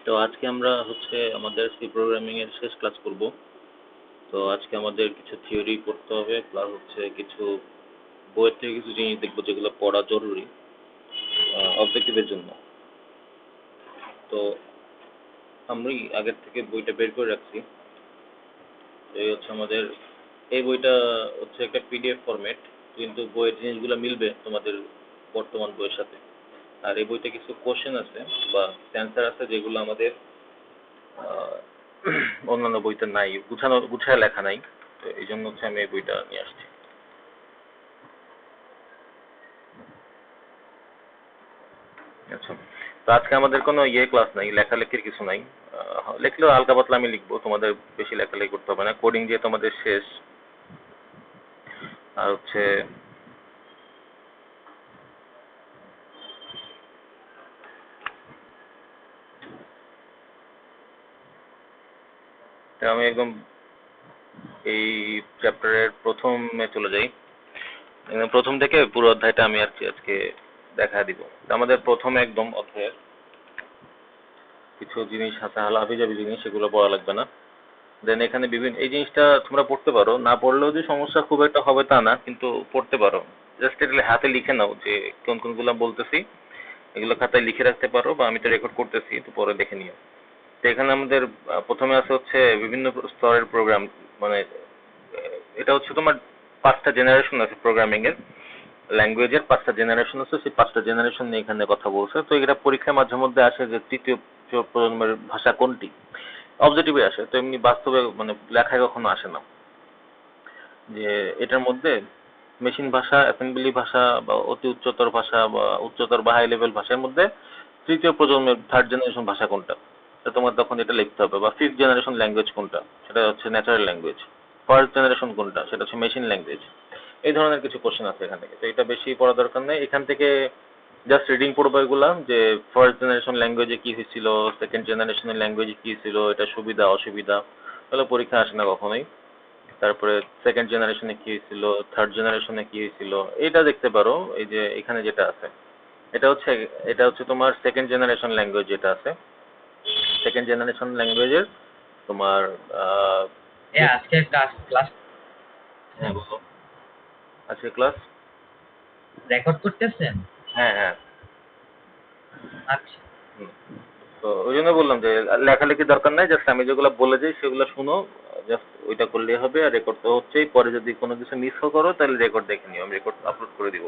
তো আজকে আমরা হচ্ছে আমাদের সি প্রোগ্রামিং এর শেষ ক্লাস করব। তো আজকে আমাদের কিছু থিওরি পড়তে হবে, প্লাস হচ্ছে কিছু বইয়ের থেকে কিছু জিনিস দেখবো যেগুলো পড়া জরুরি অবজেক্টিভের জন্য। তো আমি আগের থেকে বইটা বের করে রাখছি। এই হচ্ছে আমাদের এই বইটা হচ্ছে একটা পিডিএফ ফরম্যাট, কিন্তু বইয়ের জিনিসগুলো মিলবে তোমাদের বর্তমান বইয়ের সাথে। আর এই বইতে কিছু কোশ্চেন আছে বা অ্যান্সার আছে যেগুলো আমাদের আহ, অন্যান্য বইতে নাই, গুছায় লেখা নাই। তো এই জন্য হচ্ছে আমি এই বইটা নিয়ে আসছি। আচ্ছা, তো আজকে আমাদের কোনো ক্লাস নাই, লেখালেখির কিছু নাই। লিখলেও হালকা পাতলা আমি লিখবো, তোমাদের বেশি লেখালেখি করতে হবে না। কোডিং যেহেতু আমাদের শেষ, আর হচ্ছে তা আমি একদম এই চ্যাপ্টারের প্রথমে চলে যাই। একদম প্রথম থেকে পুরো অধ্যায়টা আমি আর কি আজকে দেখা দিব। তো আমাদের প্রথমে একদম অধ্যায়ের কিছু জিনিস আছে, হালাহাবি জিনিস, সেগুলো পড়া লাগবে না। দেন এখানে বিভিন্ন এই জিনিসটা তোমরা পড়তে পারো, না পড়লেও যে সমস্যা খুব একটা হবে তা না, কিন্তু পড়তে পারো। জাস্ট এটা হাতে লিখে নাও যে কোন কোনগুলো বলতেছি, এগুলো খাতায় লিখে রাখতে পারো, বা আমি তো রেকর্ড করতেছি, তো পরে দেখে নিও। তো এখানে আমাদের প্রথমে আছে হচ্ছে বিভিন্ন স্তরের প্রোগ্রাম, মানে এটা হচ্ছে তোমার 5টা জেনারেশন আছে প্রোগ্রামিং এর, ল্যাঙ্গুয়েজের 5টা জেনারেশন আছে, সেই 5টা জেনারেশন নিয়ে এখানে কথা বলছে। তো এটা পরীক্ষায় মাঝে মধ্যে আসে যে তৃতীয় প্রজন্মের ভাষা কোনটি, অবজেক্টিভে আসে। তো এমনি বাস্তবে মানে লেখায় কখনো আসে না যে এটার মধ্যে মেশিন ভাষা, অ্যাসেম্বলি ভাষা বা অতি উচ্চতর ভাষা বা উচ্চতর বা হাই লেভেল ভাষার মধ্যে তৃতীয় প্রজন্মের থার্ড জেনারেশন ভাষা কোনটা, তো তোমার তখন এটা লিখতে হবে। বা ফিফথ জেনারেশন ল্যাঙ্গুয়েজ কোনটা, সেটা হচ্ছে ন্যাচারাল ল্যাঙ্গুয়েজ। ফার্স্ট জেনারেশন কোনটা, সেটা হচ্ছে মেশিন ল্যাঙ্গুয়েজ। এই ধরনের কিছু কোশ্চেন আছে এখান থেকে, তো এটা বেশি পড়া দরকার নেই। এখান থেকে জাস্ট রিডিং পড়বো এগুলা, যে ফার্স্ট জেনারেশন ল্যাঙ্গুয়েজে কি হয়েছিল, সেকেন্ড জেনারেশনের ল্যাঙ্গুয়েজে কি ছিল, এটা সুবিধা অসুবিধা, তাহলে পরীক্ষা আসে না কখনোই। তারপরে সেকেন্ড জেনারেশনে কি হয়েছিল, থার্ড জেনারেশনে কি হয়েছিল, এটা দেখতে পারো। এই যে এখানে যেটা আছে, এটা হচ্ছে তোমার সেকেন্ড জেনারেশন ল্যাঙ্গুয়েজ যেটা আছে, সেকেন্ড জেনারেশন ল্যাঙ্গুয়েজের তোমার আহ, আজকে ক্লাস ক্লাস হ্যাঁ বলো। আজকে ক্লাস? রেকর্ড করতেছেন? হ্যাঁ হ্যাঁ। আচ্ছা। হুম। তো ওই জন্য বললাম যে লেখালেখি দরকার নাই, জাস্ট আমি যেগুলো বলে যাই সেগুলো শুনো, জাস্ট ওইটা করলেই হবে। আর রেকর্ড তো হচ্ছেই, পরে যদি কোনো কিছু মিস করো তাহলে রেকর্ড দেখে নিও, আমি রেকর্ড আপলোড করে দিব।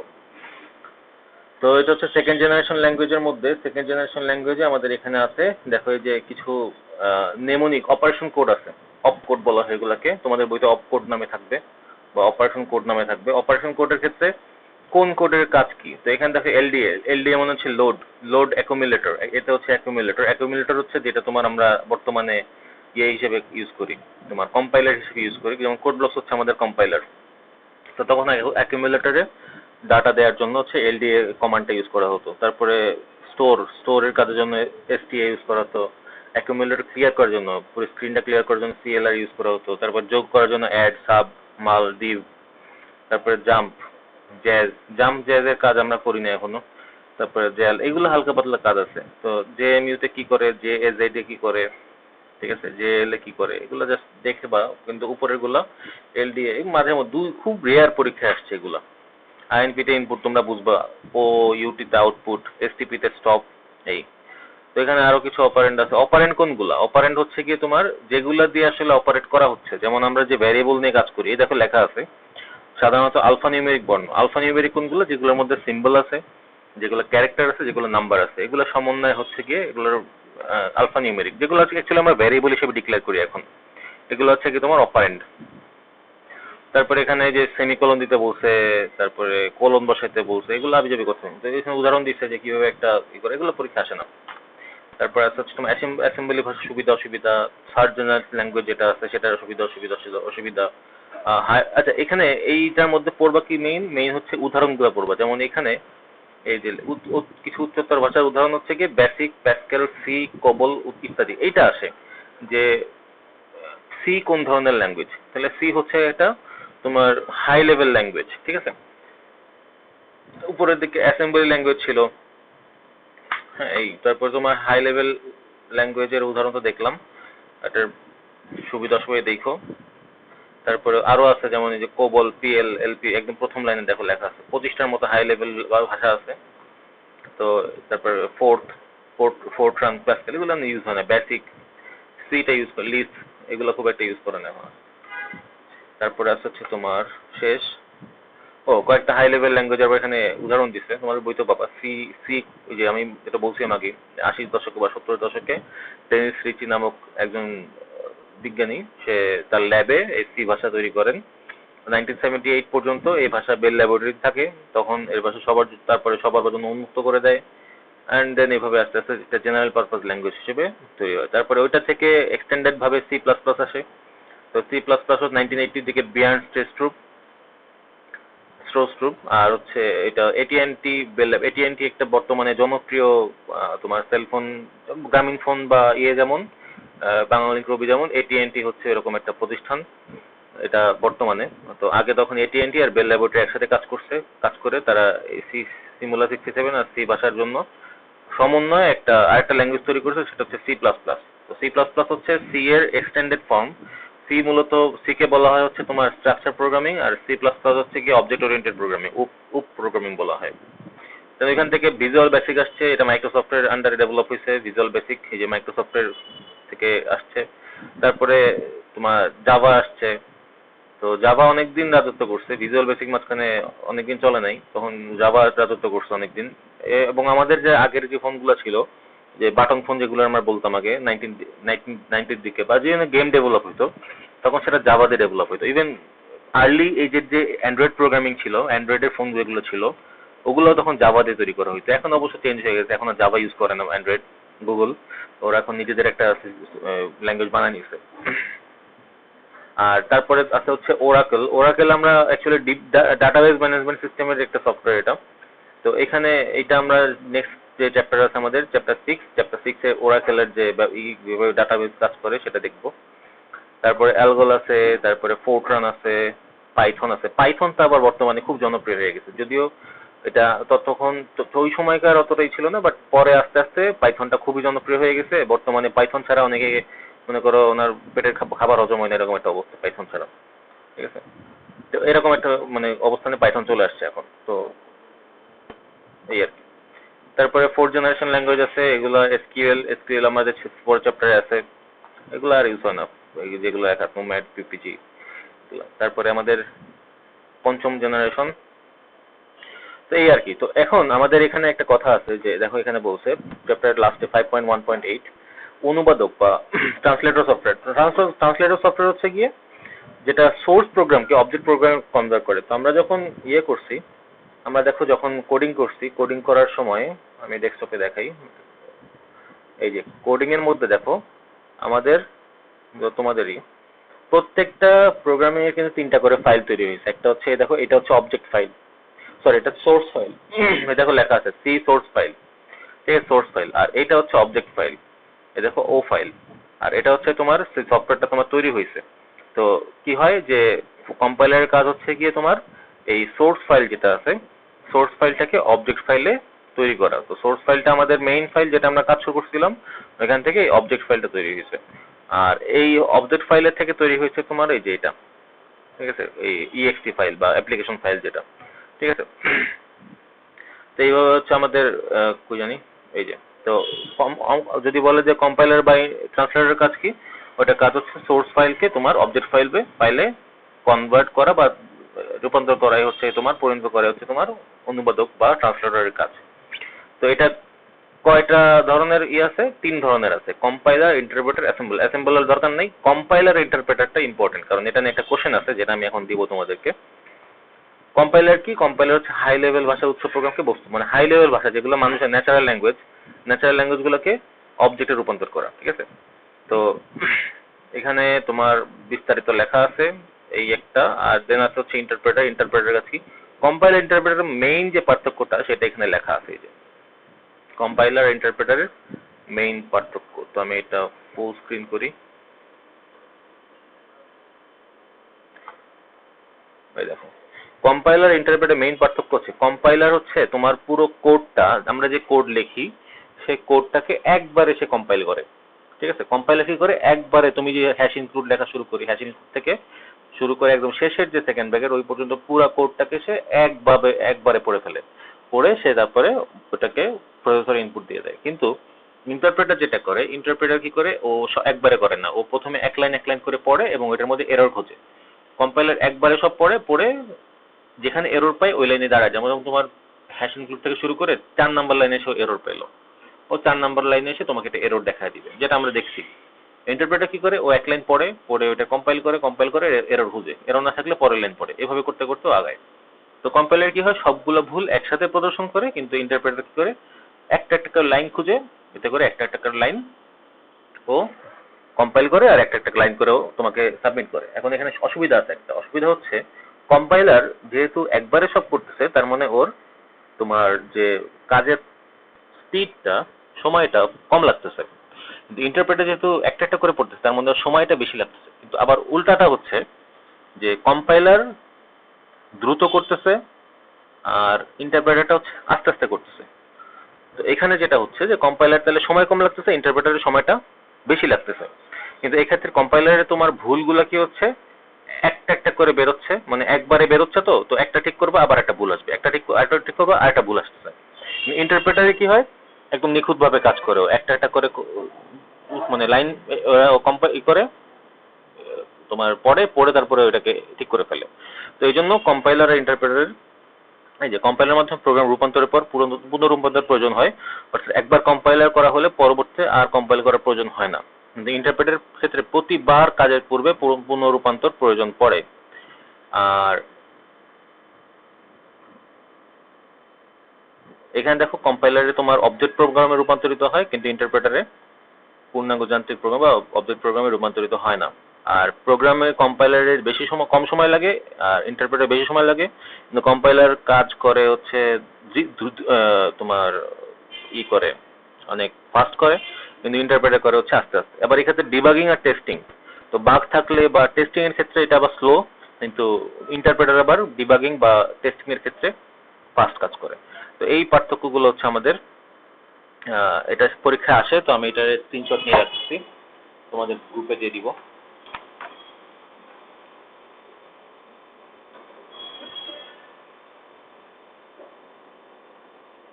তো এটা হচ্ছে সেকেন্ড জেনারেশন ল্যাঙ্গুয়েজের মধ্যে। সেকেন্ড জেনারেশন ল্যাঙ্গুয়েজে আমাদের এখানে আছে, দেখো এই যে কিছু নেমোনিক অপারেশন কোড আছে, অপ কোড বলা হয় এগুলাকে, তোমাদের বইতে অপ কোড নামে থাকবে বা অপারেশন কোড নামে থাকবে। অপারেশন কোডের ক্ষেত্রে কোন কোডের কাজ কি, তো এখানে দেখো এলডিএ, এলডিএ মানে হচ্ছে লোড, লোড অ্যাকুমুলেটর। এটা হচ্ছে অ্যাকুমুলেটর। অ্যাকুমুলেটর হচ্ছে যেটা তোমার আমরা বর্তমানে হিসেবে ইউজ করি, তোমার কম্পাইলার হিসেবে ইউজ করি, যেমন কোড ব্লকস হচ্ছে আমাদের কম্পাইলার। তো তখন অ্যাকুমুলেটরে ডাটা দেওয়ার জন্য হচ্ছে এলডিএ কমান্ডটা ইউজ করা হতো। তারপরে স্টোরের কাজের জন্য এসটিএ ইউজ করা হতো। অ্যাকুমুলেটর ক্লিয়ার করার জন্য, পুরো স্ক্রিনটা ক্লিয়ার করার জন্য সিএলআর ইউজ করা হতো। তারপর যোগ করার জন্য অ্যাড, সাব, মাল, ডিভ। তারপরে জাম্প, জ্যাজ। জ্যাজের কাজ আমরা করি না এখনো। তারপরে জ্যাল, এগুলো হালকা পাতলা কাজ আছে। তো জেএমইউ তে কি করে, জেএজএড এ কি করে, ঠিক আছে, জেএল এ কি করে, এগুলো জাস্ট দেখে বা, কিন্তু উপরের গুলা এলডিএ মাঝে মধ্যে খুব রেয়ার পরীক্ষায় আসছে এগুলা। আইএনপি তে ইনপুট তোমরা বুঝবা, ও ইউটি তে আউটপুট, এসটিপি তে স্টপ, এই। তো এখানে আরো কিছু অপারেন্ড আছে। অপারেন্ড কোনগুলা? অপারেন্ড হচ্ছে কি তোমার যেগুলা দিয়ে আসলে অপারেট করা হচ্ছে, যেমন আমরা যে ভ্যারিয়েবল নিয়ে কাজ করি, এই দেখো লেখা আছে সাধারণত আলফা নিউমেরিক বর্ণ। আলফা নিউমেরিক কোনগুলো? যেগুলোর মধ্যে সিম্বল আছে, যেগুলো ক্যারেক্টার আছে, যেগুলো নাম্বার আছে, এগুলো সমন্বয় হচ্ছে গিয়ে এগুলোর আলফা নিউমেরিক। যেগুলো হচ্ছে অ্যাকচুয়ালি আমরা ভ্যারিয়েবল হিসেবে ডিক্লেয়ার করি এখন, এগুলো হচ্ছে কি তোমার অপারেন্ড। তারপরে এখানে যে সেমিকোলন দিতে বলছে, তারপরে কোলন বসাইতে বলছে, এগুলো আবিজাবি কথা। তো এখানে উদাহরণ দিচ্ছে যে কিভাবে একটা ই করে, এগুলো পরীক্ষা আসে না। তারপর আছে হচ্ছে তোমার অ্যাসেম্বলি ভাষার সুবিধা অসুবিধা, থার্ড জেনারেল ল্যাঙ্গুয়েজ যেটা আছে সেটার সুবিধা অসুবিধা অসুবিধা। আচ্ছা, এখানে এইটার মধ্যে পড়বা কি, মেইন হচ্ছে উদাহরণগুলো পড়বা। যেমন এখানে এই যে কিছু উচ্চতর ভাষার উদাহরণ হচ্ছে কি বেসিক, প্যাসকেল, সি, কোবল ইত্যাদি। এইটা আসে যে সি কোন ধরনের ল্যাঙ্গুয়েজ, তাহলে সি হচ্ছে এটা তোমার হাই লেভেল ল্যাঙ্গুয়েজ, ঠিক আছে। উপরের দিকে অ্যাসেম্বলি ল্যাঙ্গুয়েজ ছিল, হ্যাঁ এই। তারপর তোমার হাই লেভেল ল্যাঙ্গুয়েজের উদাহরণ তো দেখলাম, এটার সুবিধা অসুবিধা দেখো। তারপরে আরো আছে যেমন এই যে কোবল, পিএল, এলপি, একদম প্রথম লাইনে দেখো লেখা আছে। 25টার মতো হাই লেভেল ভাষা আছে। তো তারপরে ফোরট্রান, প্যাসকেল এগুলো ইউজ হয় না। বেসিক সিটা ইউজ করে, লিস্ট এগুলো খুব একটা ইউজ করে না এখন। তারপরে আছে হচ্ছে তোমার শেষ কয়েকটা হাই লেভেল ল্যাঙ্গুয়েজ আবার এখানে উদাহরণ দিচ্ছে, তোমাদের বই তো পাবা। সি সি ওই যে আমি যেটা বলছিলাম আগে, 80 দশকে বা 70 দশকে ডেনিস রিচি নামক একজন বিজ্ঞানী, সে তার ল্যাবে এই সি ভাষা তৈরি করেন। 1978 পর্যন্ত এই ভাষা বেল ল্যাবরেটরি থাকে, তখন এর ভাষা তারপরে সবার জন্য উন্মুক্ত করে দেয়। অ্যান্ড দেন এইভাবে আস্তে আস্তে একটা জেনারেল পারপাস ল্যাঙ্গুয়েজ হিসেবে তৈরি হয়। তারপরে ওইটা থেকে এক্সটেন্ডেড ভাবে সি প্লাস প্লাস আসে। তো সি প্লাস প্লাস 1980 দিকে বিয়ার্ন স্ট্রোস্ট্রুপ, আর হচ্ছে এটা এটিএনটি বেল ল্যাব। এটিএনটি একটা বর্তমানে জনপ্রিয় তোমার সেলফোন, গ্রামীণ ফোন বা যেমন বাংলালিংক, রবি যেমন, এটিএনটি হচ্ছে এরকম একটা প্রতিষ্ঠান এটা বর্তমানে। তো আগে তখন এটিএনটি আর বেল ল্যাবরেটরি একসাথে কাজ করে তারা এই সিমুলা 67 আর সি ভাষার জন্য সমন্বয়ে আরেকটা ল্যাঙ্গুয়েজ তৈরি করেছে, সেটা হচ্ছে সি প্লাস প্লাস। তো সি প্লাস প্লাস হচ্ছে সি এর এক্সটেন্ডেড ফর্ম। সি মূলত সি কে বলা হয় হচ্ছে তোমার স্ট্রাকচার প্রোগ্রামিং, আর সি প্লাস প্লাস হচ্ছে কি অবজেক্ট ওরিয়েন্টেড প্রোগ্রামিং, উপ প্রোগ্রামিং বলা হয়। তো এখান থেকে ভিজুয়াল বেসিক আসছে, এটা মাইক্রোসফটের আন্ডারে ডেভেলপ হয়েছে। ভিজুয়াল বেসিক এই যে মাইক্রোসফটের থেকে আসছে। তারপরে তোমার জাভা আসছে। তো জাভা অনেকদিন রাজত্ব করছে, ভিজুয়াল বেসিক মাঝখানে অনেকদিন চলে নাই, তখন জাভা রাজত্ব করছে অনেকদিন। এবং আমাদের যে আগের যে ফোনগুলো ছিল, যে বাটন ফোন যেগুলো আমরা বলতাম আগে 1990-র দিকে, বা যে গেম ডেভেলপ হইতো, তখন সেটা জাভা দিয়ে ডেভেলপ হইতো। ইভেন আর্লি এইজের যে অ্যান্ড্রয়েড প্রোগ্রামিং ছিল, অ্যান্ড্রয়েডের ফোন যেগুলো ছিল, ওগুলো তখন জাভা দিয়ে তৈরি করা হইতো। এখন অবশ্য চেঞ্জ হয়ে গেছে, এখন আর জাভা ইউজ করে না অ্যান্ড্রয়েড, গুগল ওরা এখন নিজেদের একটা ল্যাঙ্গুয়েজ বানিয়ে নিয়েছে। আর তারপরে আছে হচ্ছে ওরাকেল আমরা অ্যাকচুয়ালি ডিপ ডাটাবেস ম্যানেজমেন্ট সিস্টেমের একটা সফটওয়্যার এটা। তো এখানে এটা আমরা নেক্সট যে চ্যাপ্টার আছে আমাদের চ্যাপ্টার 6 এ ওরাকেলের যে ডাটাবেস কাজ করে সেটা দেখবো। তারপরে অ্যালগল আছে, তারপরে ফোরট্রান আছে, পাইথন আছে। পাইথন তো আবার বর্তমানে খুব জনপ্রিয় হয়ে গেছে, যদিও এটা তখন ওই সময়কার অতটাই ছিল না, বাট পরে আস্তে আস্তে পাইথনটা খুবই জনপ্রিয় হয়ে গেছে। বর্তমানে পাইথন ছাড়া অনেকে মনে করো ওনার পেটের খাবার হজম হয় না, এরকম একটা অবস্থা পাইথন ছাড়া, ঠিক আছে। তো এরকম একটা মানে অবস্থানে পাইথন চলে আসছে এখন। তো এই আর কি। তারপরে 4th জেনারেশন ল্যাঙ্গুয়েজ আছে, এগুলো এসকিউএল আমাদের 4 চ্যাপ্টারে আছে, এগুলো আর ইউজ হয় না, যেগুলো একাত্ম ম্যাট, পিপিজি এগুলো। তারপরে আমাদের 5ম জেনারেশন। তো এই আর কি। তো এখন আমাদের এখানে একটা কথা আছে যে দেখো এখানে বলছে চ্যাপ্টার লাস্টে 5.1.8 অনুবাদক বা ট্রান্সলেটর সফটওয়্যার। ট্রান্সলেটর সফটওয়্যার হচ্ছে গিয়ে যেটা সোর্স প্রোগ্রামকে অবজেক্ট প্রোগ্রামে কনভার্ট করে। তো আমরা যখন করছি, আমরা দেখো যখন কোডিং করার সময় আমি ডেস্কটপে দেখাই, এই যে কোডিং এর মধ্যে দেখো আমাদের তোমাদেরই প্রত্যেকটা প্রোগ্রামিং এর কিন্তু 3টা করে ফাইল তৈরি হয়েছে। একটা হচ্ছে দেখো, এটা হচ্ছে অবজেক্ট ফাইল, সরি এটা সোর্স ফাইল, দেখো লেখা আছে সি সোর্স ফাইল, ঠিক আছে, সোর্স ফাইল। আর এটা হচ্ছে অবজেক্ট ফাইল, এই দেখো ও ফাইল। আর এটা হচ্ছে তোমার সফটওয়্যারটা তোমার তৈরি হয়েছে। তো কি হয় যে কম্পাইলারের কাজ হচ্ছে গিয়ে তোমার এই সোর্স ফাইল যেটা আছে, সোর্স ফাইলটাকে অবজেক্ট ফাইলে তৈরি করা। তো সোর্স ফাইলটা আমাদের মেইন ফাইল, যেটা আমরা কাজ শুরু করছিলাম, ওইখান থেকে এই অবজেক্ট ফাইলটা তৈরি হয়েছে। আর এই অবজেক্ট ফাইলের থেকে তৈরি হয়েছে তোমার এই যে এটা, ঠিক আছে, এই ইএক্সটি ফাইল বা অ্যাপ্লিকেশন ফাইল যেটা, ঠিক আছে। তো এইভাবে হচ্ছে আমাদের কই জানি এই যে। তো যদি বলে যে কম্পাইলার বা ট্রান্সলেটরের কাজ কি, ওটা কাজ হচ্ছে সোর্স ফাইলকে তোমার অবজেক্ট ফাইলে কনভার্ট করা বা রূপান্তর করাই হচ্ছে তোমার, পরিণত করা হচ্ছে তোমার অনুবাদক বা ট্রান্সলেটরের কাজ। তো এটা কয়টা ধরনের আছে? 3 ধরনের আছে, কম্পাইলার, ইন্টারপ্রেটার, অ্যাসেম্বলার দরকার নেই। কম্পাইলার ইন্টারপ্রেটারটা ইম্পর্টেন্ট, কারণ এটা নিয়ে একটা কোশ্চেন আছে যেটা আমি এখন দিব তোমাদেরকে। কম্পাইলার কি? কম্পাইলার হচ্ছে হাই লেভেল ভাষা উৎস প্রোগ্রামকে বস্তু, মানে হাই লেভেল ভাষা যেগুলো মানুষের ন্যাচারাল ল্যাঙ্গুয়েজগুলোকে অবজেক্টে রূপান্তর করা, ঠিক আছে। তো এখানে তোমার বিস্তারিত লেখা আছে এই একটা। আর দেন আছে হচ্ছে ইন্টারপ্রেটার কাছে কি, কম্পাইলার ইন্টারপ্রেটার মেইন যে পার্থক্যটা সেটা এখানে লেখা আছে, এই যে কম্পাইলার ইন্টারপ্রেটারের মেইন পার্থক্য। তো আমি এটা ফুল স্ক্রিন করি, এই দেখো কম্পাইলার ইন্টারপ্রেটার মেইন পার্থক্য হচ্ছে, কম্পাইলার হচ্ছে তোমার পুরো কোডটা, আমরা যে কোড লিখি সেই কোডটাকে একবারে সে কম্পাইল করে। ঠিক আছে, কম্পাইলার কি করে, একবারে তুমি যে হ্যাশ ইনক্লুড লেখা শুরু করি, হ্যাশ ইনক্লুড থেকে শুরু করে একদম শেষের যে সেকেন্ড ব্র্যাকেট ওই পর্যন্ত পুরো কোডটাকে সে একবারে পড়ে ফেলে, পড়ে সে তারপরে ওটাকে প্রসেসর ইনপুট দিয়ে দেয়। কিন্তু ইন্টারপ্রেটার যেটা করে, ইন্টারপ্রেটার কি করে, ও একবারে করে না, ও প্রথমে এক লাইন করে পড়ে এবং ওইটার মধ্যে এরর খোঁজে। কম্পাইলার একবারে সব পড়ে যেখানে এরর পায় ওই লাইনে দাঁড়ায়। যেমন তোমার হ্যাশ ইনক্লুড থেকে শুরু করে 4 নাম্বার লাইনে এসে এরর পেলো, ও 4 নাম্বার লাইনে এসে তোমাকে একটা এরর দেখায় দিবে, যেটা আমরা দেখছি। ইন্টারপ্রেটার কি করে, ও এক লাইন পড়ে ওটা কম্পাইল করে এরর খুঁজে, এরর না থাকলে পরের লাইন পড়ে, এভাবে করতে করতে আগায়। তো কম্পাইলার কি হয়, সবগুলো ভুল একসাথে প্রদর্শন করে, কিন্তু ইন্টারপ্রেটার কি করে, একটা করে লাইন খুঁজে, এতে করে একটা করে লাইন ও কম্পাইল করে আর একটা লাইন করেও তোমাকে সাবমিট করে। এখন এখানে অসুবিধা আছে, একটা অসুবিধা হচ্ছে কম্পাইলার যেহেতু একবারে সব করতেছে, তার মানে ওর তোমার যে কাজের স্পিডটা, সময়টা কম লাগতেছে। কিন্তু ইন্টারপ্রেটার যেহেতু একটা করে পড়তেছে, তার মধ্যে সময়টা বেশি লাগতেছে। কিন্তু আবার উল্টাটা হচ্ছে যে কম্পাইলার দ্রুত করতেছে আর ইন্টারপ্রেটারটা হচ্ছে আস্তে আস্তে করতেছে। তো এখানে যেটা হচ্ছে যে কম্পাইলার তাহলে সময় কম লাগতেছে, ইন্টারপ্রেটারের সময়টা বেশি লাগতেছে। কিন্তু এই ক্ষেত্রে কম্পাইলারে তোমার ভুলগুলা কি হচ্ছে, একটা করে বেরোচ্ছে, মানে একবারে বেরোচ্ছে, তো একটা ঠিক করবে আবার একটা ভুল আসবে, একটা ঠিক করবে আর একটা ভুল আসতেছে। ইন্টারপ্রেটারে কি হয়, একদম নিখুঁতভাবে কাজ করে, একটা করে মানে লাইন করে তোমার পড়ে তারপরে ওইটাকে ঠিক করে ফেলে। তো এই জন্য কম্পাইলার আর ইন্টারপ্রেটারের এই যে কম্পাইলার মাধ্যমে প্রোগ্রাম রূপান্তরের পর পুনঃরূপান্তর প্রয়োজন হয়, অর্থাৎ একবার কম্পাইলার করা হলে পরবর্তীতে আর কম্পাইল করার প্রয়োজন হয় না। কিন্তু ইন্টারপ্রেটারের ক্ষেত্রে প্রতিবার কাজের পূর্বে পুনঃরূপান্তর প্রয়োজন পড়ে। আর এখানে দেখো কম্পাইলারে তোমার অবজেক্ট প্রোগ্রামে রূপান্তরিত হয়, কিন্তু ইন্টারপ্রেটারে পূর্ণাঙ্গ যান্ত্রিক প্রোগ্রাম বা অবজেক্ট প্রোগ্রামে রূপান্তরিত হয় না। আর প্রোগ্রামে কম্পাইলারের কম সময় লাগে আর ইন্টারপ্রেটার বেশি সময় লাগে। কিন্তু কম্পাইলার কাজ করে হচ্ছে তোমার করে অনেক ফাস্ট করে, কিন্তু ইন্টারপ্রেটার করে হচ্ছে আস্তে আস্তে। আবার এক্ষেত্রে ডিবাগিং আর টেস্টিং, তো বাগ থাকলে বা টেস্টিং এর ক্ষেত্রে এটা আবার স্লো, কিন্তু ইন্টারপ্রেটার আবার ডিবাগিং বা টেস্টিং এর ক্ষেত্রে ফাস্ট কাজ করে। তো এই পার্থক্যগুলো হচ্ছে আমাদের এটা পরীক্ষায় আসে। তো আমি এটার স্ক্রিনশট নিয়ে রাখছি, তোমাদের গ্রুপে দিয়ে দিব।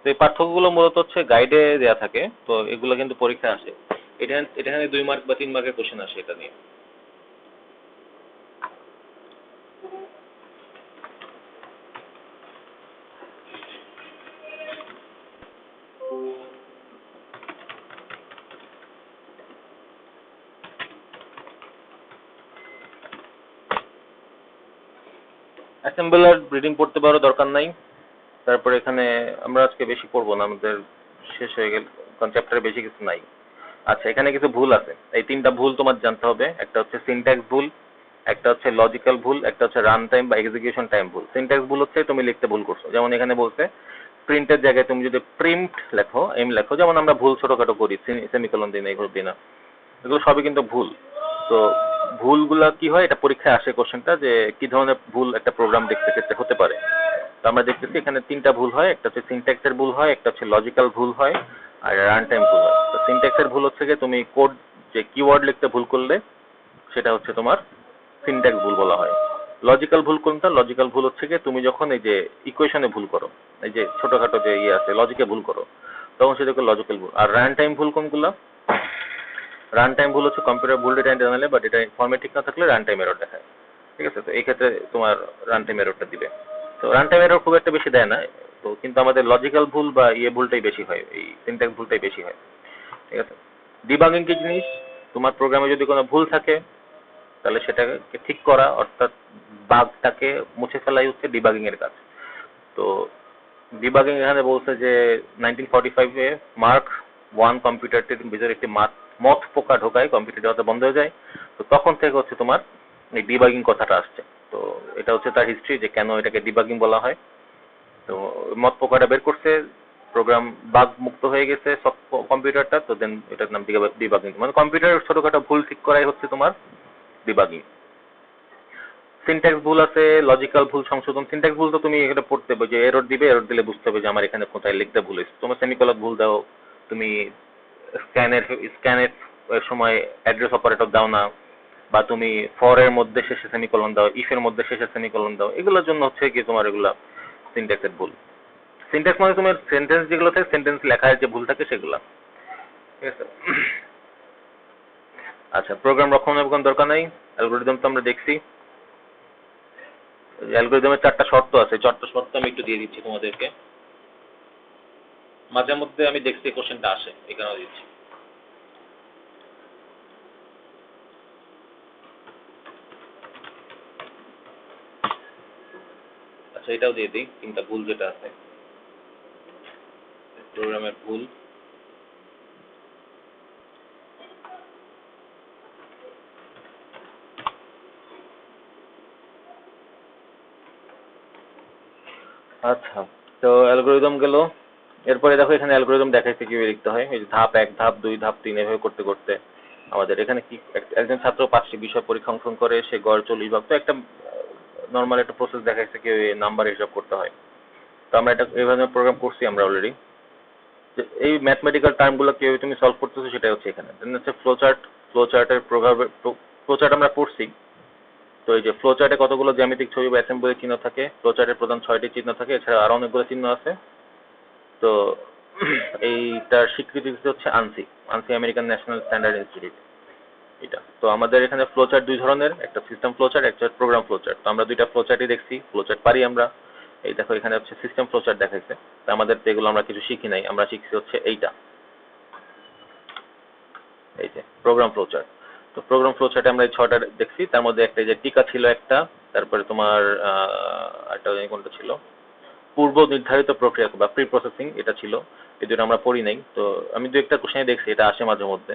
তো এই পার্থক্যগুলো মূলত হচ্ছে গাইডে দেয়া থাকে, তো এগুলো কিন্তু পরীক্ষায় আসে। এখানে 2 মার্ক বা 3 মার্কের কোশ্চেন আসে এটা নিয়ে। অ্যাসেম্বলার রিডিং পড়তে পারো, দরকার নাই। তারপরে এখানে আমরা আজকে বেশি পড়বো না, আমাদের শেষ হয়ে গেল, কারণ চ্যাপ্টারে বেশি কিছু নাই। আচ্ছা, এখানে কিছু ভুল আছে, এই 3টা ভুল তোমার জানতে হবে। একটা হচ্ছে সিনট্যাক্স ভুল, একটা হচ্ছে লজিক্যাল ভুল, একটা হচ্ছে রান টাইম বা এক্সিকিউশন টাইম ভুল। সিনট্যাক্স ভুল হচ্ছে তুমি লিখতে ভুল করছো, যেমন এখানে বলছে প্রিন্টের জায়গায় তুমি যদি প্রিন্ট লেখো, লেখো, যেমন আমরা ভুল ছোটখাটো করি, সেমিকোলন দিই না, এগুলো দিই না, এগুলো সবই কিন্তু ভুল। তো ভুলগুলা কি হয়, এটা পরীক্ষায় আসে কোশ্চেনটা, যে কি ধরনের ভুল একটা প্রোগ্রাম দেখতে ক্ষেত্রে হতে পারে। তো আমরা দেখতেছি এখানে 3টা ভুল হয়, একটা হচ্ছে সিনট্যাক্সের ভুল হয়, একটা হচ্ছে লজিক্যাল ভুল হয়, আর রান টাইম ভুল হয়। তো সিনট্যাক্সের ভুল হচ্ছে যে তুমি কোড যে কিওয়ার্ড লিখতে ভুল করলে সেটা হচ্ছে তোমার সিনট্যাক্স ভুল বলা হয়। লজিক্যাল ভুল কোনটা, লজিক্যাল ভুল হচ্ছে কি তুমি যখন এই যে ইকুয়েশনে ভুল করো, এই যে ছোটখাটো যে আছে লজিকে ভুল করো, তখন সেটাকে লজিক্যাল ভুল। আর রান টাইম ভুল কোনগুলো, রান টাইম ভুল হচ্ছে কম্পিউটার ভুল ডেটা এন্ট্রি আনলে বা ডেটা ফরম্যাট ঠিক না থাকলে রান টাইম এরর দেখায়। ঠিক আছে, তো এই ক্ষেত্রে তোমার রান টাইম এররটা দিবে। তো রান টাইম এরর খুব একটা বেশি দেয় না, তো কিন্তু আমাদের লজিক্যাল ভুল বা ভুলটাই বেশি হয়, এই সিনট্যাক্স ভুলটাই বেশি হয়। ঠিক আছে, ডিবাগিং কি জিনিস, তোমার প্রোগ্রামে যদি কোনো ভুল থাকে তাহলে সেটাকে ঠিক করা, অর্থাৎ বাগটাকে মুছে ফেলাই হচ্ছে ডিবাগিং এর কাজ। তো ডিবাগিং এখানে বলছে যে 1945-এ মার্ক 1 কম্পিউটারটির ভিতরে একটি মথ পোকা ঢোকায়, কম্পিউটারটি হয়তো বন্ধ হয়ে যায়। তো তখন থেকে হচ্ছে তোমার এই ডিবাগিং কথাটা আসছে। তো এটা হচ্ছে তার হিস্ট্রি, যে কেন এটাকে ডিবাগিং বলা হয়। তো মথ পোকাটা বের করছে, প্রোগ্রাম বাগ মুক্ত হয়ে গেছে সব কম্পিউটারটা, তো দেন এটার নাম ডিবাগিং, মানে কম্পিউটারের ছোটখাটো ভুল ঠিক করাই হচ্ছে তোমার ডিবাগিং। সিনট্যাক্স ভুল আছে, লজিক্যাল ভুল সংশোধন। সিনট্যাক্স ভুল তো তুমি এখানে পড়তে হবে, যে এরর দিবে, এরর দিলে বুঝতে হবে যে আমার এখানে কোথায় লিখতে ভুল হয়েছে। তোমার সেমিকোলন ভুল দাও, তুমি স্ক্যানের সময় অ্যাড্রেস অপারেটর দাও না, বা তুমি ফর এর মধ্যে শেষে সেমিকোলন দাও, ইফ এর মধ্যে শেষে সেমিকোলন দাও, এগুলোর জন্য হচ্ছে কি তোমার এগুলা সিনট্যাক্সের ভুল। সিনট্যাক্স মানে তোমার সেন্টেন্স যেগুলো থাকে, সেন্টেন্স লেখায় যে ভুল থাকে সেগুলা, ঠিক আছে। আচ্ছা, প্রোগ্রাম রক্ষণাবেক্ষণ দরকার নাই। অ্যালগোরিদম তো আমরা দেখছি। অ্যালগোরিদমের 4টা শর্ত আছে, 4টা শর্ত আমি একটু দিয়ে দিচ্ছি তোমাদেরকে। মাঝে মধ্যে আমি দেখছি কোশ্চেনটা আসে, এই কারণে দিচ্ছি। আচ্ছা, এটাও দিয়ে দিই, 3টা ভুল যেটা আছে, প্রোগ্রামের ভুল। আচ্ছা, তো অ্যালগোরিদম গেল। এরপরে দেখো এখানে অ্যালগোরিদম দেখাইছে কিভাবে লিখতে হয়। এই যে ধাপ 1, ধাপ 2, ধাপ 3 এভাবে করতে করতে আমাদের এখানে কি একজন ছাত্র 5টি বিষয় পরীক্ষা অংশগ্রহণ করে, সে গড় 40 ভাগ। তো একটা নর্মাল একটা প্রসেস দেখাইছে কিভাবে নাম্বার হিসাব করতে হয়। তো আমরা এটা এইভাবে প্রোগ্রাম করছি আমরা অলরেডি। এই ম্যাথমেটিক্যাল টার্মগুলো কিভাবে তুমি সলভ করতেছো সেটাই হচ্ছে এখানে। দেন হচ্ছে ফ্লোচার্টের ফ্লোচার্ট আমরা পড়ছি। তো এই যে ফ্লোচার্টে কতগুলো জ্যামিতিক ছবি বা অ্যাসেম্বলি চিহ্ন থাকে, ফ্লোচার্টের প্রধান 6টি চিহ্ন থাকে, এছাড়া আরো অনেকগুলো চিহ্ন আছে। তো এইটার স্বীকৃতি হচ্ছে Anshi, American national standard institute, এটা। তো আমাদের এখানে ফ্লোচার্ট 2 ধরনের, একটা সিস্টেম ফ্লোচার্ট, একটা প্রোগ্রাম ফ্লোচার্ট। তো আমরা 2টা ফ্লোচার্টই দেখছি, ফ্লোচার্ট পারি আমরা। এই দেখো এখানে হচ্ছে সিস্টেম ফ্লোচার্ট দেখাইছে। তো আমাদের তো এগুলো আমরা কিছু শিখি নাই, আমরা শিখছি হচ্ছে এইটা, এই যে প্রোগ্রাম ফ্লোচার্ট। তো প্রোগ্রাম ফ্লোচার্টে আমরা এই 6টা দেখছি, তার মধ্যে একটা যে টিকা ছিল একটা, তারপরে তোমার একটা কোনটা ছিল, পূর্ব নির্ধারিত প্রক্রিয়া বা প্রি প্রসেসিং, এটা ছিল। এই দুটো আমরা পড়ি নাই। তো আমি 2-একটা কোশ্চেনে দেখছি, এটা আসে মাঝে মধ্যে।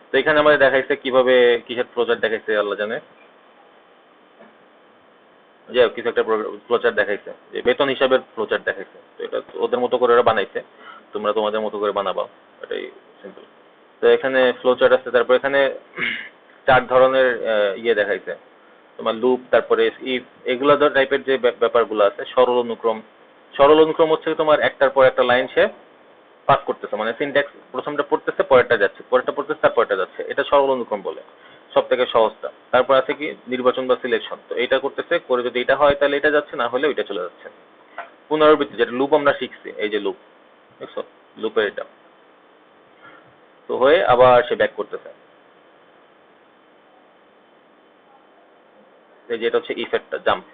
তো এখানে আমাদের দেখাইছে কিভাবে কিসের ফ্লোচার্ট দেখাইছে আল্লাহ জানে, যে কিছু একটা ফ্লোচার্ট দেখাইছে, যে বেতন হিসাবের ফ্লোচার্ট দেখাইছে। তো এটা ওদের মতো করে ওরা বানাইছে, তোমরা তোমাদের মতো করে বানাবা, এটাই সিম্পল। তো এখানে ফ্লোচার্ট আছে, তারপর এখানে 4 ধরনের ইয়ে দেখাইছে, তোমার লুপ, তারপরে ইফ, এগুলা টাইপের যে ব্যাপারগুলো আছে। সরল অনুক্রম হচ্ছে তোমার একটার পর একটা লাইন সে পাস করতেছে, মানে সিনট্যাক্স প্রথমটা পড়তেছে, পরেরটা যাচ্ছে, পরেরটা পড়তেছে, তার পরেরটা যাচ্ছে, এটা সরল অনুক্রম বলে, সব থেকে সহজটা। তারপর আছে কি নির্বাচন বা সিলেকশন, তো এটা করতেছে, করে যদি এটা হয় তাহলে এটা যাচ্ছে, না হলে ওইটা চলে যাচ্ছে। পুনরাবৃত্তি, যেটা লুপ আমরা শিখছি, এই যে লুপ, দেখছো লুপের এটা, তো হয়ে আবার সে ব্যাক করতেছে। এই যে এটা হচ্ছে ইফেক্টটা, জাম্প।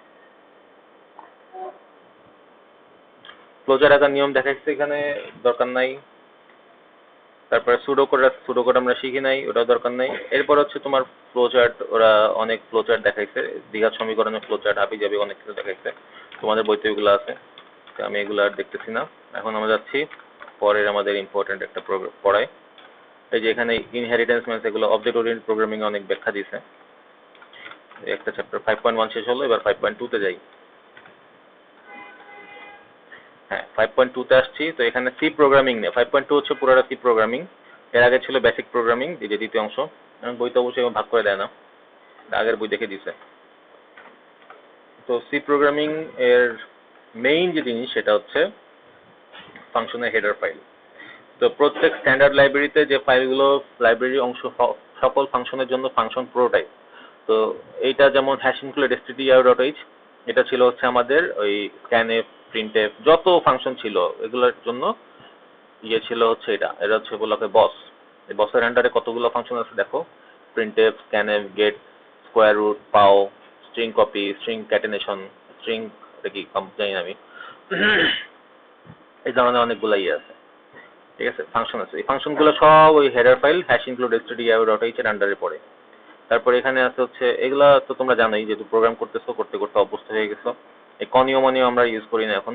ক্লোজার আকার নিয়ম দেখাইছে এখানে, দরকার নাই। তারপরে সুডোকোড আমরা শিখি নাই, ওটাও দরকার নাই। এরপর হচ্ছে তোমার ফ্লোচার্ট, ওরা অনেক ফ্লোচার্ট দেখাইছে, দ্বিঘাত সমীকরণের ফ্লোচার্ট, হাবি যাবি অনেক কিছু দেখাইছে, তোমাদের বইতে ওইগুলো আছে। তো আমি এগুলো আর দেখতেছি না। এখন আমরা যাচ্ছি পরের আমাদের ইম্পর্টেন্ট একটা পড়ায়। এই যে এখানে ইনহেরিটেন্স মানে এগুলো অবজেক্ট ওরিয়েন্টেড প্রোগ্রামিং অনেক ব্যাখ্যা দিয়েছে। একটা চ্যাপ্টার 5.1 শেষ হলো, এবার 5.2 তে যাই। হ্যাঁ, 5.2 তে আসছি। তো এখানে সি প্রোগ্রামিং নেই, 5.2 হচ্ছে পুরোটা সি প্রোগ্রামিং। এর আগে ছিল বেসিক প্রোগ্রামিং, এই যে দ্বিতীয় অংশ। বইতে অবশ্যই ভাগ করে দেয় না, আগের বই দেখে দিছে। তো সি প্রোগ্রামিং এর মেইন যে জিনিস সেটা হচ্ছে ফাংশনের হেডার ফাইল। তো প্রত্যেক স্ট্যান্ডার্ড লাইব্রেরিতে যে ফাইলগুলো, লাইব্রেরি অংশ সকল ফাংশনের জন্য ফাংশন প্রোটোটাইপ। তো এইটা যেমন হ্যাশ ইনক্লুড stdio.h, এটা ছিল হচ্ছে আমাদের ওই scanf, printf, যত ফাংশন ছিল এগুলোর জন্য ইয়ে ছিল হচ্ছে এটা। এটা হচ্ছে বলা বস। এই বসের আন্ডারে কতগুলো ফাংশন আছে দেখো, printf, scanf, get, square root, pow, string copy, string catenation, string, এটা কি জানি না আমি, এই ধরনের অনেকগুলো ইয়ে আছে, ঠিক আছে, ফাংশন আছে। এই ফাংশনগুলো সব ওই header file hash include stdio.h এর আন্ডারে পড়ে। তারপর এখানে আছে হচ্ছে, এগুলা তো তোমরা জানোই, যেহেতু প্রোগ্রাম করতেছো, করতে করতে অভ্যস্ত হয়ে গেছো। এই কনিয়মনীয় আমরা ইউজ করি না এখন,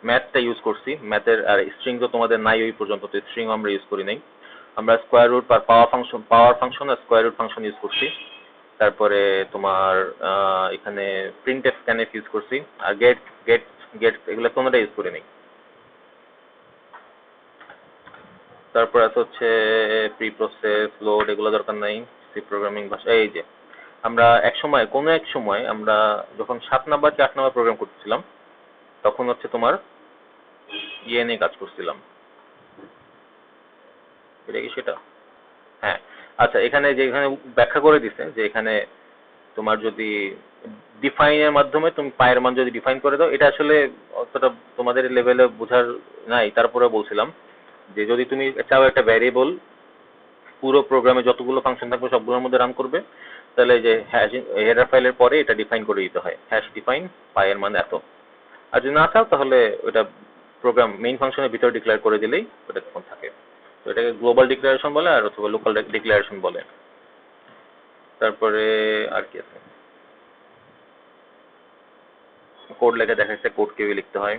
ম্যাথটা ইউজ করছি। ম্যাথের আর স্ট্রিং তো তোমাদের নাই ওই পর্যন্ত, তো স্ট্রিং আমরা ইউজ করি নাই। আমরা স্কোয়ার রুট আর পাওয়ার ফাংশন আর স্কোয়ার রুট ফাংশন ইউজ করছি। তারপরে তোমার এখানে প্রিন্টএফ, স্ক্যানএফ ইউজ করছি। আর গেট গেট গেট এগুলো তোমরা ইউজ করি নাই। তারপর আছে হচ্ছে প্রি প্রসেস, লোড, এগুলো দরকার নাই সি প্রোগ্রামিং ভাষা। এই যে আমরা কোনো এক সময় আমরা যখন 7 নাম্বার কি 8 নাম্বার প্রোগ্রাম করতেছিলাম, তখন হচ্ছে তোমার ইয়ে নিয়ে কাজ করছিলাম, এটা কি সেটা? হ্যাঁ, আচ্ছা, এখানে ব্যাখ্যা করে দিছে যে এখানে তোমার যদি ডিফাইনের মাধ্যমে তুমি পায়ের মান যদি ডিফাইন করে দাও, এটা আসলে অতটা তোমাদের লেভেলে বোঝার নাই, তারপরে বলছিলাম যে যদি তুমি চাও একটা ভ্যারিয়েবল পুরো প্রোগ্রামে যতগুলো ফাংশন থাকবে সবগুলোর মধ্যে রান করবে, তাহলে যে হেডার ফাইলের পরে এটা ডিফাইন করে দিতে হয়, হ্যাশ ডিফাইন পায়ের মান এত। আর যদি না চাও তাহলে ওটা প্রোগ্রাম মেইন ফাংশনের ভিতরে ডিক্লেয়ার করে দিলেই ওটা তখন থাকে। তো এটাকে গ্লোবাল ডিক্লারেশন বলে আর অথবা লোকাল ডিক্লারেশন বলে। তারপরে আর কি আছে, কোড লেখা দেখাচ্ছে, কোড কিভাবে লিখতে হয়।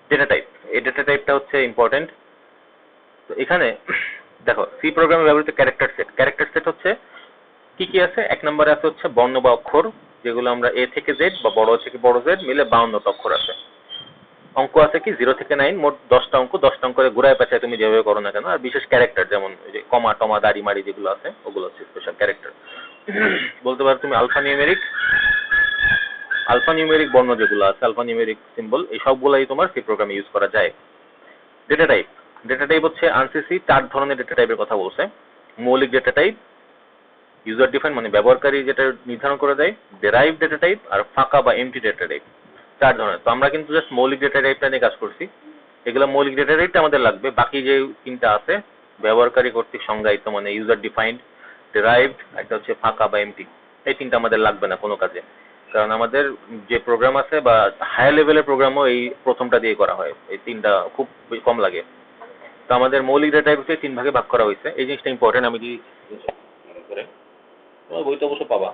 ডেটা টাইপ, এই ডেটা টাইপটা হচ্ছে ইম্পর্টেন্ট। তো এখানে দেখো, সি প্রোগ্রামে ব্যবহৃত ক্যারেক্টার সেট হচ্ছে কি কি আছে। এক নম্বরে আছে হচ্ছে বর্ণ বা অক্ষর, যেগুলো আমরা এ থেকে জেড বা বড় থেকে বড় জেড মিলে 52টা অক্ষর আছে। অঙ্ক আছে কি 0 থেকে 9, মোট 10টা অঙ্ক, 10টা অঙ্ক ঘুরায় পেঁচায় তুমি যেভাবে করো না কেন। আর বিশেষ ক্যারেক্টার যেমন ওই যে কমা টমা দাড়ি মাড়ি যেগুলো আছে ওগুলো হচ্ছে স্পেশাল ক্যারেক্টার। বলতে পারো তুমি আলফা নিউমেরিক বর্ণ যেগুলো আছে, আলফা নিউমেরিক সিম্বল, এই সবগুলাই তোমার সি প্রোগ্রামে ইউজ করা যায়। ডেটা টাইপ হচ্ছে আনসিসি 4 ধরনের ডেটা টাইপের কথা বলছে। মৌলিক ডেটা টাইপ, ইউজার ডিফাইন মানে ব্যবহারকারী যেটা নির্ধারণ করে দেয়, ডেরাইভ ডেটা টাইপ, আর ফাঁকা বা এমটি ডেটা টাইপ। 4 ধরনের। তো আমরা কিন্তু জাস্ট মৌলিক ডেটা টাইপটা নিয়ে কাজ করছি। এগুলো মৌলিক ডেটা টাইপটা আমাদের লাগবে, বাকি যে 3টা আছে ব্যবহারকারী কর্তৃক সংজ্ঞায়িত মানে ইউজার ডিফাইন্ড, ডেরাইভড, একটা হচ্ছে ফাঁকা বা এমটি, এই 3টা আমাদের লাগবে না কোনো কাজে। কারণ আমাদের যে প্রোগ্রাম আছে বা হায়ার লেভেলের প্রোগ্রামও এই প্রথমটা দিয়ে করা হয়, এই 3টা খুব কম লাগে। তো আমাদের মৌলিক ডেটা টাইপকে 3 ভাগে ভাগ করা হয়েছে, এই জিনিসটা ইম্পর্টেন্ট। আমি যদি করে তোমার বইতে অবশ্য পাবা।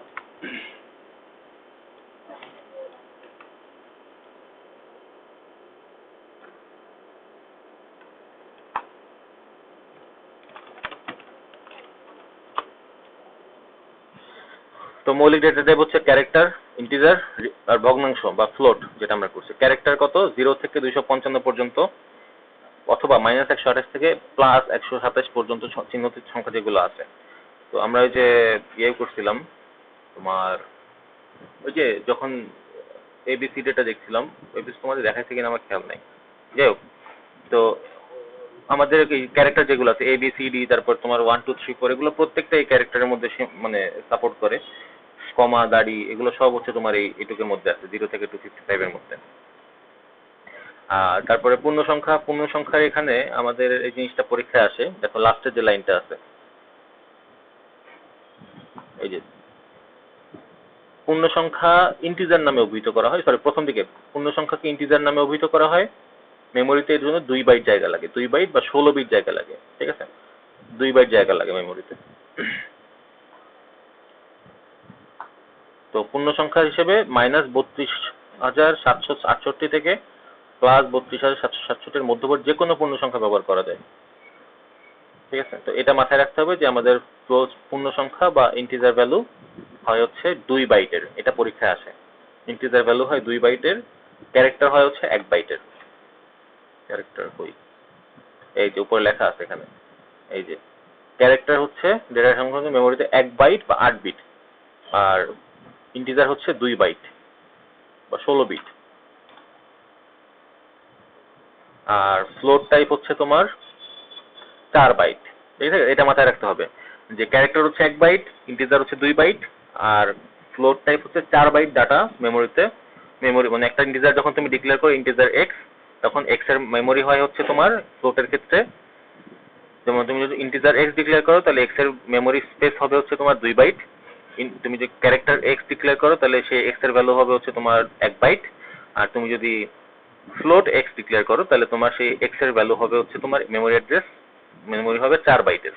তো মৌলিক ডেটা টাইপ হচ্ছে ক্যারেক্টার, ইন্টিজার আর ভগ্নাংশ বা ফ্লোট, যেটা আমরা করছি। ক্যারেক্টার কত 0 থেকে 255 পর্যন্ত, অথবা -128 থেকে +127 পর্যন্ত চিহ্নিত সংখ্যা যেগুলো আছে। তো আমরা ওই যে করছিলাম তোমার, ওই যে যখন এবিসিডিটা দেখছিলাম, এবিসি তোমাদের দেখাইছে কিনা আমার খেয়াল নাই, যাই হোক। তো আমাদের এই ক্যারেক্টার যেগুলো আছে ABCD, তারপর তোমার 1 2 3 4, এগুলো প্রত্যেকটা এই ক্যারেক্টারের মধ্যে মানে সাপোর্ট করে। কমা দাড়ি এগুলো সব হচ্ছে তোমার এইটুকের মধ্যে আছে, 0 থেকে 255 এর মধ্যে। আর তারপরে পূর্ণ সংখ্যার এখানে আমাদের এই জিনিসটা পরীক্ষায় আসে। দেখো লাস্টের যে লাইনটা আছে, এই যে পূর্ণ সংখ্যা ইন্টিজার নামে অভিহিত করা হয়, সরি প্রথম দিকে পূর্ণ সংখ্যাকে ইন্টিজার নামে অভিহিত করা হয়। মেমোরিতে এর জন্য 2 বাইট জায়গা লাগে, 2 বাইট বা 16 বিট জায়গা লাগে, ঠিক আছে, 2 বাইট জায়গা লাগে মেমোরিতে। তো পূর্ণ সংখ্যা হিসেবে -32,768 থেকে +32,767 মধ্যবর্তী যে কোনো পূর্ণ সংখ্যা ব্যবহার করা যায়, ঠিক আছে। তো এটা মাথায় রাখতে হবে যে আমাদের পূর্ণ সংখ্যা বা ইন্টিজার ভ্যালু হয় হচ্ছে 2 বাইটের, এটা পরীক্ষায় আসে। ইন্টিজার ভ্যালু হয় 2 বাইটের, ক্যারেক্টার হয় হচ্ছে 1 বাইটের। ক্যারেক্টার কই, এই যে উপরে লেখা আছে এখানে, এই যে ক্যারেক্টার হচ্ছে ডেটা সংখ্যা মেমোরিতে 1 বাইট বা 8 বিট, আর ইন্টিজার হচ্ছে 2 বাইট বা 16 বিট। আর ফ্লোট টাইপ হচ্ছে তোমার 4 বাইট, ঠিক আছে। এটা মাথায় রাখতে হবে যে ক্যারেক্টার হচ্ছে 1 বাইট, ইন্টিজার হচ্ছে 2 বাইট, আর ফ্লোট টাইপ হচ্ছে 4 বাইট ডাটা মেমোরিতে। মেমোরি মানে একটা ইন্টিজার যখন তুমি ডিক্লেয়ার করো ইন্টিজার x, তখন x এর মেমোরি হয় হচ্ছে তোমার ফ্লোটের ক্ষেত্রে, যেমন তুমি যদি ইন্টিজার x ডিক্লেয়ার করো তাহলে x এর মেমোরি স্পেস হবে হচ্ছে তোমার 2 বাইট। তুমি যদি ক্যারেক্টার x ডিক্লেয়ার করো তাহলে সেই x এর ভ্যালু হবে হচ্ছে তোমার 1 বাইট। আর তুমি যদি ফ্লোট x ডিক্লেয়ার করো তাহলে তোমার সেই x এর ভ্যালু হবে হচ্ছে তোমার মেমোরি অ্যাড্রেস, মেমোরি হবে 4 বাইটের।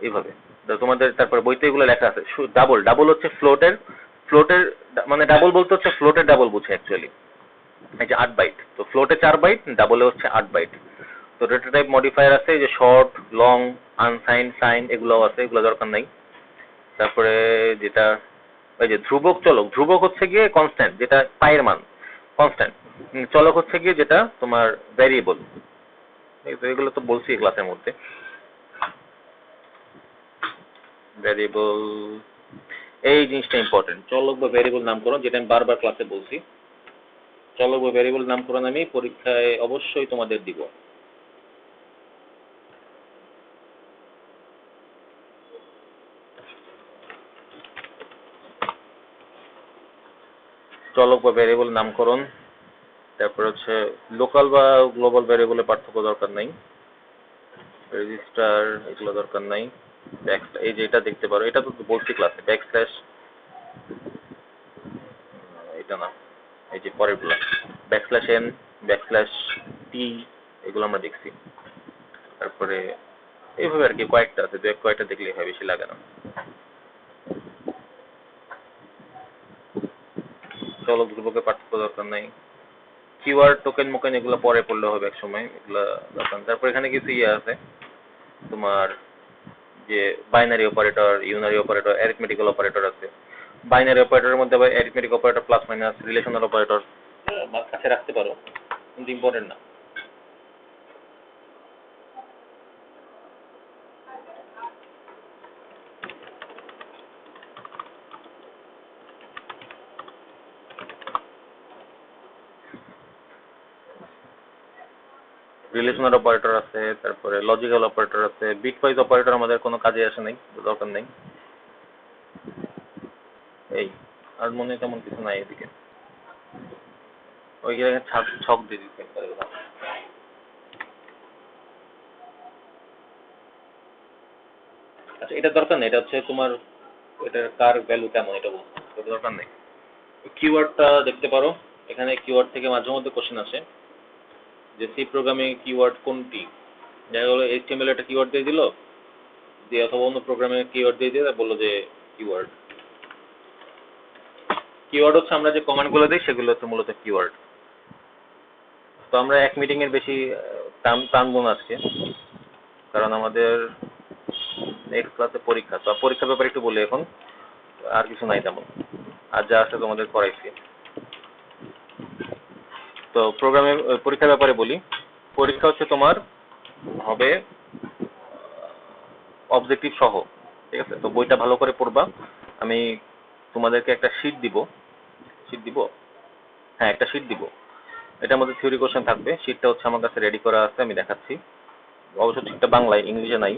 এইভাবে তোমাদের তারপরে বইতে এগুলো লেখা আছে। ডাবল হচ্ছে ফ্লোটের মানে ডাবল বলতে হচ্ছে ফ্লোটের ডাবল বুঝে অ্যাকচুয়ালি, এই যে 8 বাইট। তো ফ্লোটে 4 বাইট, ডাবলে হচ্ছে 8 বাইট। তো ডেটা টাইপ মডিফায়ার আছে, যে শর্ট, লং, আনসাইন, সাইন, এগুলোও আছে, এগুলো দরকার নাই। তারপরে যেটা ওই যে ধ্রুবক হচ্ছে গিয়ে কনস্ট্যান্ট, যেটা পায়ের মান কনস্ট্যান্ট। চলক হচ্ছে গিয়ে যেটা তোমার ভ্যারিয়েবল। এগুলো তো বলছি ক্লাসের মধ্যে। ভ্যারিয়েবল, এই জিনিসটা ইম্পর্টেন্ট, চলক বা ভ্যারিয়েবল নামকরণ, যেটা আমি বারবার ক্লাসে বলছি। চলক বা ভ্যারিয়েবল নামকরণ আমি পরীক্ষায় অবশ্যই তোমাদের দিব। চলক বা ভ্যারিয়েবল নামকরণ, তারপর হচ্ছে লোকাল বা গ্লোবাল ভ্যারিয়েবলের পার্থক্য দরকার নাই, রেজিস্টার এগুলো দরকার নাই, এই যে এটা দেখতে পারো, এটা তো বলছি ক্লাসে, ব্যাকস্ল্যাশ, এটা না, এই যে পরেরগুলো ব্যাকস্ল্যাশ এন, ব্যাকস্ল্যাশ টি, এগুলো আমরা দেখছি। তারপরে এইভাবে আর কি কয়েকটা আছে, দু এক কয়েকটা দেখলেই হয়, বেশি লাগে না। চলক ধ্রুবকের পার্থক্য দরকার নাই, কিওয়ার্ড টোকেন মোকেন এগুলো পরে পড়লে হবে এক সময়, এগুলো দরকার। তারপর এখানে কিছু আছে তোমার, যে binary operator, unary operator, arithmetical operator আছে। বাইনারি অপারেটরের মধ্যে আবার arithmetic operator, plus minus, relational operator কাছে রাখতে পারো, কিন্তু ইম্পর্টেন্ট না। রিলেশনাল অপারেটর আছে, তারপরে লজিক্যাল অপারেটর আছে। বিটওয়াইজ অপারেটর আমাদের কোনো কাজে আসে নাই, দরকার নেই। এই আর মনে হয় তেমন কিছু নাই এদিকে, ওই জায়গায় ছক দিয়ে দিতে পারে। আচ্ছা, এটা দরকার নেই, এটা হচ্ছে তোমার, এটার কার ভ্যালু কেমন এটা বলছো, এটা দরকার নেই। কিওয়ার্ডটা দেখতে পারো, এখানে কিওয়ার্ড থেকে মাঝে মধ্যে কোশ্চেন আসে যে সি প্রোগ্রামিং কিওয়ার্ড কোনটি, দেখা গেলো HTML একটা কিওয়ার্ড দিয়ে দিল, দিয়ে অথবা অন্য প্রোগ্রামে কিওয়ার্ড দিয়ে দিয়ে বললো যে কিওয়ার্ড। কিওয়ার্ড হচ্ছে আমরা যে কমান্ডগুলো দিই সেগুলো হচ্ছে মূলত কিওয়ার্ড। তো আমরা এক মিটিং এর বেশি টানবো না আজকে, কারণ আমাদের নেক্সট ক্লাসে পরীক্ষা। তো পরীক্ষার ব্যাপারে একটু বলি এখন, আর কিছু নাই তেমন, আর যা আছে তোমাদের করাইছি। তো প্রোগ্রামের পরীক্ষার ব্যাপারে বলি, পরীক্ষা হচ্ছে তোমার হবে অবজেক্টিভ সহ, ঠিক আছে? তো বইটা ভালো করে পড়বা। আমি তোমাদেরকে একটা শীট দিব, হ্যাঁ একটা শীট দিব, এটার মধ্যে থিওরি কোশ্চেন থাকবে। শীটটা হচ্ছে আমার কাছে রেডি করা আছে, আমি দেখাচ্ছি। অবশ্য শীটটা বাংলায়, ইংলিশে নাই।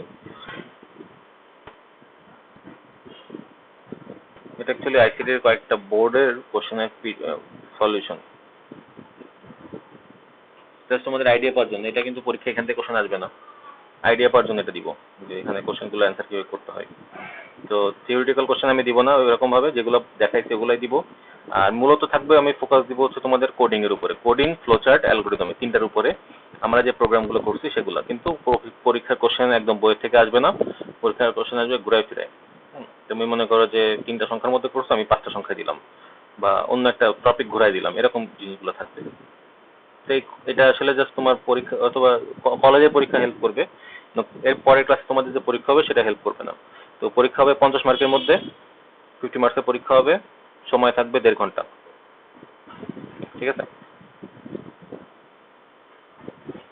এটা অ্যাকচুয়ালি আইসিটির কয়েকটা বোর্ডের কোশ্চেনের সলিউশন, জাস্ট তোমাদের আইডিয়া পাওয়ার জন্য। এটা কিন্তু পরীক্ষা এখান থেকে কোশ্চেন আসবে না, আইডিয়া পাওয়ার জন্য এটা দিব, যে এখানে কোশ্চেনগুলো অ্যান্সার কিভাবে করতে হয়। তো থিওরিটিক্যাল কোশ্চেন আমি দিব না ওইরকম ভাবে, যেগুলো দেখাইছি ওগুলাই দিব। আর মূলত থাকবে, আমি ফোকাস দিব হচ্ছে তোমাদের কোডিং এর উপরে, কোডিং, ফ্লোচার্ট, অ্যালগোরিদম, তিনটার উপরে আমরা যে প্রোগ্রামগুলো করছি সেগুলো। কিন্তু পরীক্ষার কোশ্চেন একদম বইয়ের থেকে আসবে না, পরীক্ষার কোশ্চেন আসবে ঘুরায় ফিরায়। তুমি মনে করো যে 3টা সংখ্যার মধ্যে করছো, আমি 5টা সংখ্যা দিলাম, বা অন্য একটা টপিক ঘুরাই দিলাম, এরকম জিনিসগুলো থাকবে। এটা আসলে জাস্ট তোমার পরীক্ষা অথবা কলেজের পরীক্ষা হেল্প করবে, এর পরের ক্লাসে তোমাদের যে পরীক্ষা হবে সেটা হেল্প করবে না। তো পরীক্ষা হবে 50 মার্কের মধ্যে, 50 মার্কসের পরীক্ষা হবে, সময় থাকবে 1.5 ঘন্টা, ঠিক আছে?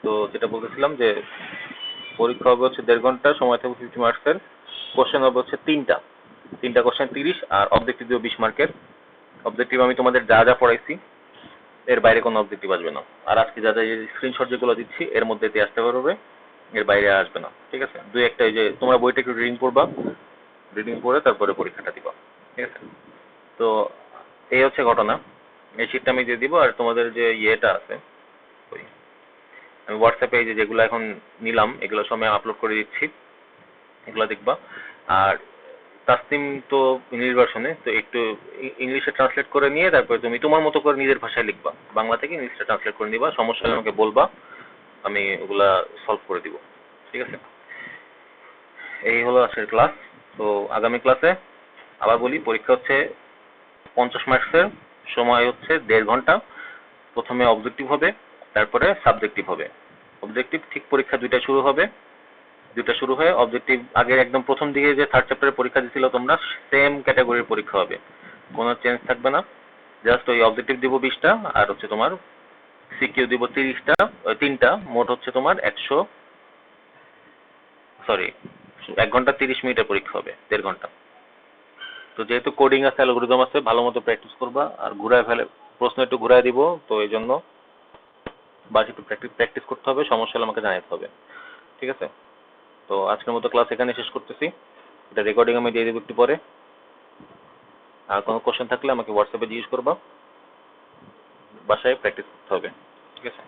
তো যেটা বলতেছিলাম যে পরীক্ষা হবে হচ্ছে 1.5 ঘন্টা, সময় থাকবে 50 মার্কসের, কোশ্চেন হবে হচ্ছে তিনটা কোশ্চেন 30, আর অবজেক্টিভ দিব 20 মার্কের। অবজেক্টিভ আমি তোমাদের যা যা পড়াইছি এর বাইরে কোনো অবজেক্টিভ আসবে না। আর আজকে যা যা স্ক্রিনশট যেগুলো দিচ্ছি এর মধ্যে দিয়ে আসতে পারবে, এর বাইরে আসবে না, ঠিক আছে? দুই একটা, এই যে তোমরা বইটা একটু রিডিং পড়বা, রিডিং পড়ে তারপরে পরীক্ষাটা দিবা, ঠিক আছে? তো এই হচ্ছে ঘটনা। এই শীটটা আমি দিয়ে দিব। আর তোমাদের যে ইয়েটা আছে, ওই আমি হোয়াটসঅ্যাপে এই যে যেগুলো এখন নিলাম এগুলো সময় আপলোড করে দিচ্ছি, এগুলো দেখবা। আর তাসনিম তো নির্বাসনে, তো একটু ইংলিশে ট্রান্সলেট করে নিয়ে তারপরে তুমি তোমার মতো করে নিজের ভাষায় লিখবা, বাংলা থেকে ইংলিশে ট্রান্সলেট করে নিবা। সমস্যা হলে আমাকে বলবা, আমি ওগুলা সলভ করে দিব, ঠিক আছে? এই হলো আজকের ক্লাস। তো আগামী ক্লাসে আবার বলি, পরীক্ষা হচ্ছে 50 মার্কসের, সময় হচ্ছে 1.5 ঘন্টা। প্রথমে অবজেক্টিভ হবে, তারপরে সাবজেক্টিভ হবে। অবজেক্টিভ ঠিক পরীক্ষা দুইটা শুরু হয়ে অবজেক্টিভ আগের একদম প্রথম দিকে যে 3rd চ্যাপ্টারের পরীক্ষা দিয়েছিল তোমরা, সেম ক্যাটাগরির পরীক্ষা হবে, কোনো চেঞ্জ থাকবে না। জাস্ট ওই অবজেক্টিভ দিব 20টা, আর হচ্ছে তোমার সিকিউ দিব 30টা, 3টা, মোট হচ্ছে তোমার 1 ঘন্টা 30 মিনিটের পরীক্ষা হবে, 1.5 ঘন্টা। তো যেহেতু কোডিং আছে, অ্যালগরিদম আছে, ভালো মতো প্র্যাকটিস করবা। আর ঘুরায় ফেলে প্রশ্ন একটু ঘুরায় দিব, তো এই জন্য বাস একটু প্র্যাকটিস করতে হবে। সমস্যা হলে আমাকে জানাতে হবে, ঠিক আছে? তো আজকের মতো ক্লাস এখানে শেষ করতেছি, এটা রেকর্ডিং আমি দিয়ে দেবো একটু পরে। আর কোনো কোশ্চেন থাকলে আমাকে হোয়াটসঅ্যাপে জিজ্ঞেস করবা। বাসায় প্র্যাকটিস করতে হবে, ঠিক আছে?